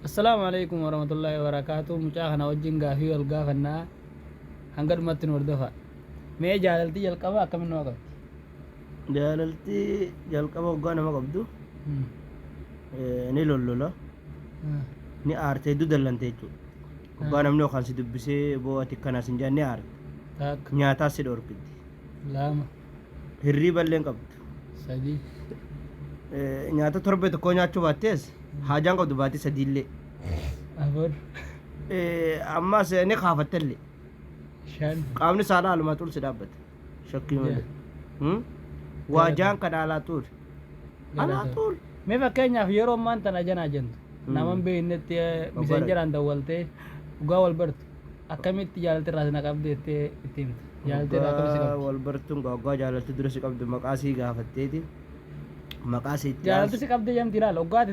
السلام عليكم ورحمة الله وبركاته. مشاهنا وجين غافي والغافنا هنقد متن وردفا مي جالتي القبا كم نوقت Jaalaltii jalqaba waggaa nama qabdu ni lollola ni aarte hedduu dallante jechuudha. Waggaa namni yookaan si dubbisee bo'aati akkanaas hin jaan ni aarte. تاك Nyaataas si dhorkiti. لاما Hirriiba illee hin qabdu. سدي Nyaata torbe tokkoo nyaachuu baattees haajaan qabdu baatee sadiillee. أفر Ammas ni kaafattellee. شان Qaamni saalaa halumaa tuul si dhaabbata. Shakkii malee. Waajaan kan alaa tuul. Alaa tuul. مي فكينيا في يوم ما انت نجنا جنت نامن بينت مسنجر عند ولته وقاول برت أكمل تجارة راسنا قبضت تيم جالت راكم سكب Wal bartuun waggaa jaalaltii dura si qabdu maqaa sii gaafatteeti. Maqaa sii itti جالت سكب دي يوم تيرال وقعد